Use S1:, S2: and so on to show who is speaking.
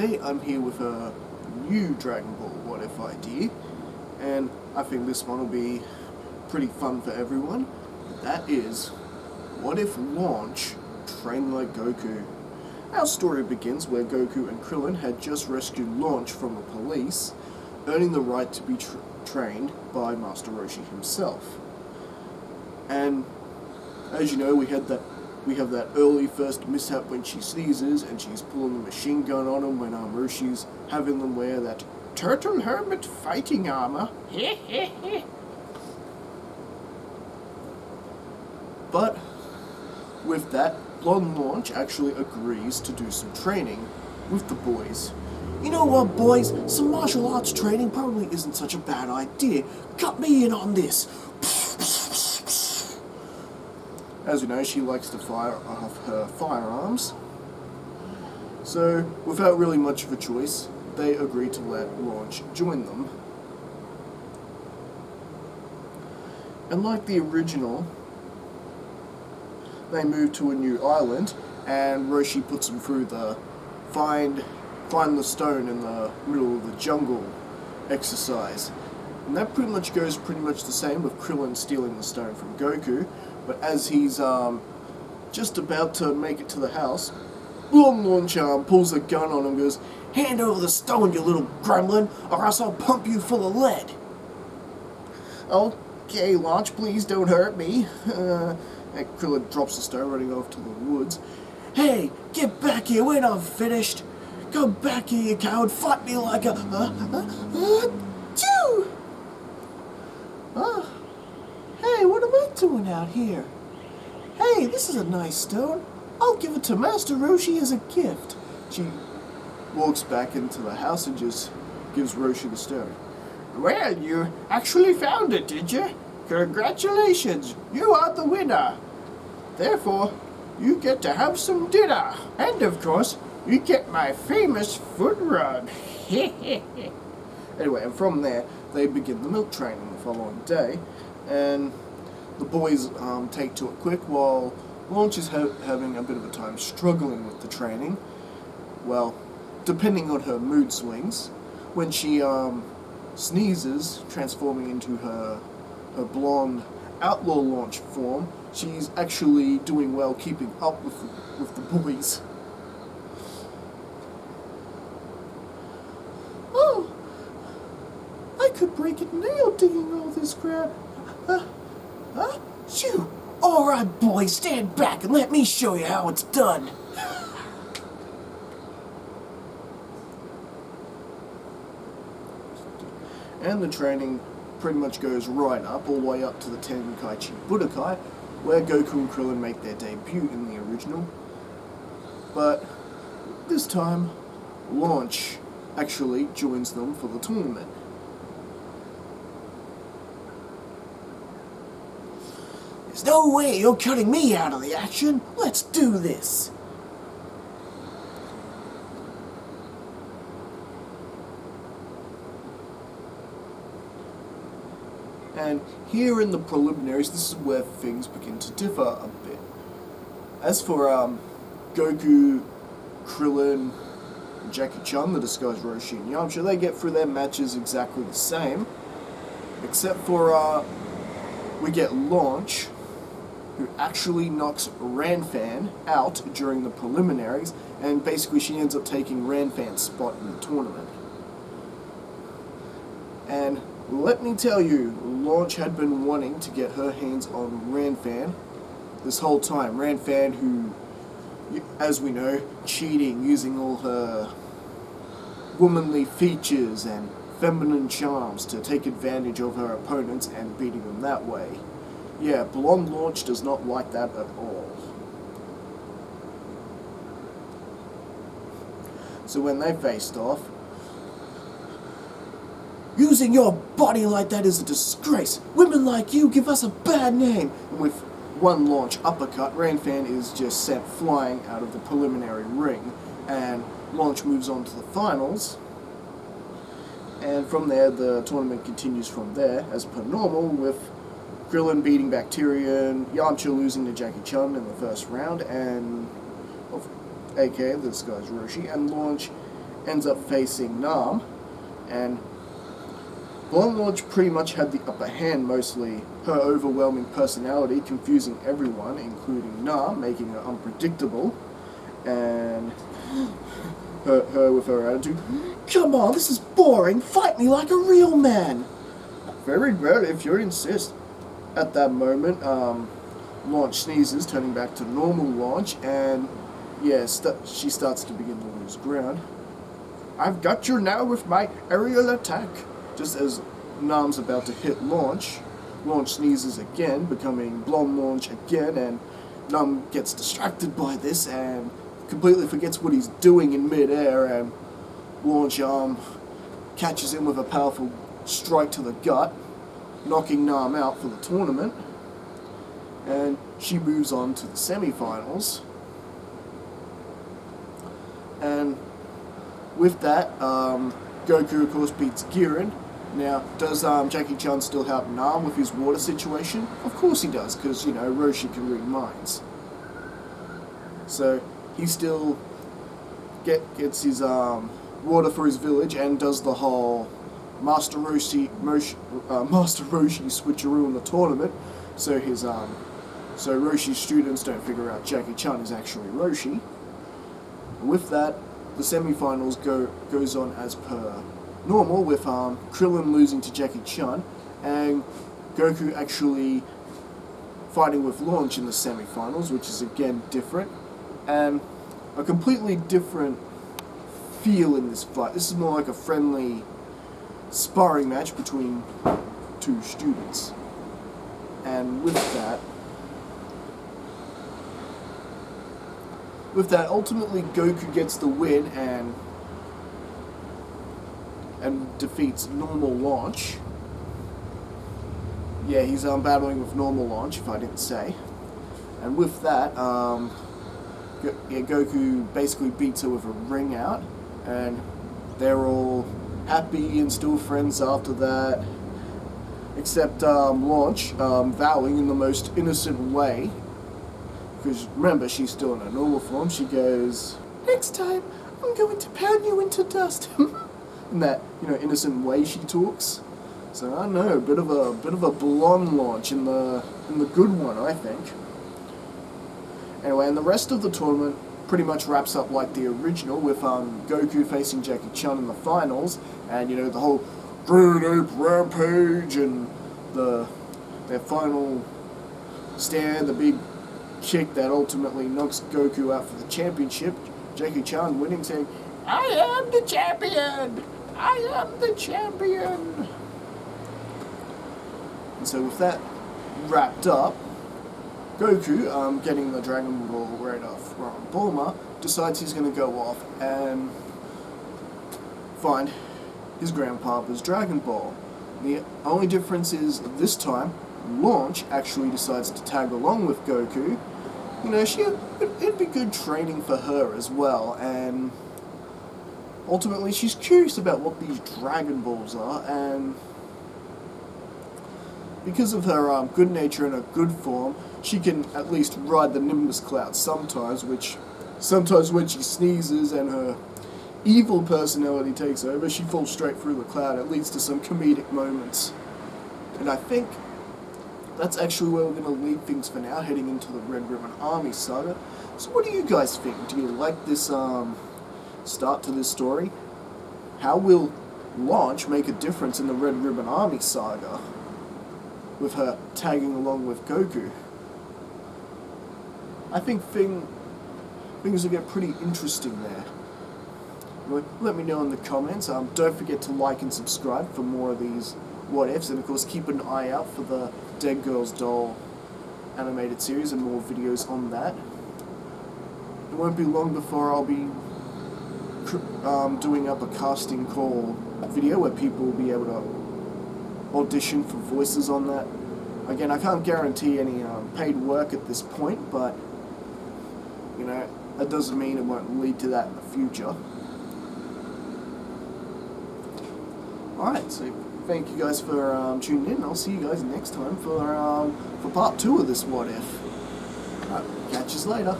S1: Today I'm here with a new Dragon Ball What If idea, and I think this one will be pretty fun for everyone. That is, what if Launch trained like Goku? Our story begins where Goku and Krillin had just rescued Launch from the police, earning the right to be trained by Master Roshi himself. And as you know, we have that early first mishap when she sneezes and she's pulling the machine gun on him when Roshi's having them wear that turtle hermit fighting armor. But with that, Blonde Launch actually agrees to do some training with the boys. You know what, boys? Some martial arts training probably isn't such a bad idea. Cut me in on this. As we know, she likes to fire off her firearms. So, without really much of a choice, they agree to let Launch join them. And like the original, they move to a new island, and Roshi puts them through the find the stone in the middle of the jungle exercise. And that pretty much goes the same with Krillin stealing the stone from Goku. But as he's just about to make it to the house, Launch pulls a gun on him and goes, "Hand over the stone, you little gremlin, or else I'll pump you full of lead." "Okay, Launch, please don't hurt me." And Krillin drops the stone, running off to the woods. "Hey, get back here, we're not finished. Come back here, you coward, fight me like a... Chew! Hey, what am I doing out here? Hey, this is a nice stone. I'll give it to Master Roshi as a gift." She walks back into the house and just gives Roshi the stone. "Well, you actually found it, did you? Congratulations, you are the winner. Therefore, you get to have some dinner. And of course, you get my famous foot rub." Anyway, and from there, they begin the milk training the following day, and the boys take to it quick, while Launch is having a bit of a time struggling with the training. Well, depending on her mood swings, when she sneezes, transforming into her blonde outlaw Launch form, she's actually doing well keeping up with the boys. "Oh, I could break a nail digging all this crap. Shoo! Alright, boys, stand back and let me show you how it's done." And the training pretty much goes right up, all the way up to the Tenkaichi Budokai, where Goku and Krillin make their debut in the original. But this time, Launch actually joins them for the tournament. "There's no way you're cutting me out of the action. Let's do this." And here in the preliminaries, this is where things begin to differ a bit. As for Goku, Krillin, and Jackie Chan, the disguised Roshi and Yamcha, they get through their matches exactly the same, except for we get Launch, who actually knocks Ranfan out during the preliminaries, and basically she ends up taking Ranfan's spot in the tournament. And let me tell you, Launch had been wanting to get her hands on Ranfan this whole time. Ranfan, who, as we know, cheating, using all her womanly features and feminine charms to take advantage of her opponents and beating them that way. Yeah, Blonde Launch does not like that at all. So when they faced off, "Using your body like that is a disgrace. Women like you give us a bad name." And with one Launch uppercut, Ranfan is just sent flying out of the preliminary ring, and Launch moves on to the finals. And from there, the tournament continues from there, as per normal, with Krillin beating Bacterian, Yamcha losing to Jackie Chan in the first round, and aka this guy's Roshi, and Launch ends up facing Nam, and Blonde Launch pretty much had the upper hand, mostly her overwhelming personality confusing everyone, including Nam, making her unpredictable, and her with her attitude, "Come on, this is boring, fight me like a real man!" "Very well, if you insist." At that moment, Launch sneezes, turning back to normal Launch, and yeah, she starts to begin to lose ground. "I've got you now with my aerial attack." Just as Nam's about to hit Launch, Launch sneezes again, becoming Blonde Launch again, and Nam gets distracted by this and completely forgets what he's doing in mid-air, and Launch catches him with a powerful strike to the gut, knocking Nam out for the tournament, and she moves on to the semi-finals. And with that, Goku of course beats Giran. Now, does Jackie Chan still help Nam with his water situation? Of course he does, because, you know, Roshi can read minds. So, he still gets his water for his village and does the whole Master Roshi switcheroo in the tournament, so Roshi's students don't figure out Jackie Chan is actually Roshi. With that, the semi-finals goes on as per normal, with Krillin losing to Jackie Chan and Goku actually fighting with Launch in the semi-finals, which is again different and a completely different feel in this fight. This is more like a friendly sparring match between two students, and with that ultimately Goku gets the win and defeats normal Launch. Yeah, he's battling with normal Launch, if I didn't say. And with that, Goku basically beats her with a ring out, and they're all happy and still friends after that, except Launch vowing in the most innocent way, because remember, she's still in her normal form. She goes, "Next time, I'm going to pound you into dust." In that, you know, innocent way she talks. So I don't know, a bit of a blonde Launch in the good one, I think. Anyway, and the rest of the tournament pretty much wraps up like the original, with Goku facing Jackie Chan in the finals, and you know, the whole Green Ape Rampage and their final stand, the big kick that ultimately knocks Goku out for the championship. Jackie Chan winning, saying, "I am the champion! I am the champion!" And so with that wrapped up, Goku, getting the Dragon Ball right off from Bulma, decides he's going to go off and find his grandpapa's Dragon Ball. The only difference is this time, Launch actually decides to tag along with Goku. You know, it'd be good training for her as well, and ultimately she's curious about what these Dragon Balls are, and because of her good nature and her good form, she can at least ride the Nimbus Cloud sometimes, which sometimes when she sneezes and her evil personality takes over, she falls straight through the cloud. It leads to some comedic moments. And I think that's actually where we're going to leave things for now, heading into the Red Ribbon Army saga. So what do you guys think? Do you like this start to this story? How will Launch make a difference in the Red Ribbon Army saga, with her tagging along with Goku? I think things will get pretty interesting there. Let me know in the comments. Don't forget to like and subscribe for more of these what ifs, and of course keep an eye out for the Dead Girls Doll animated series and more videos on that. It won't be long before I'll be doing up a casting call video where people will be able to audition for voices on that. Again, I can't guarantee any paid work at this point, but you know, that doesn't mean it won't lead to that in the future. Alright, so thank you guys for tuning in. I'll see you guys next time for part 2 of this What If. Alright, catch you later.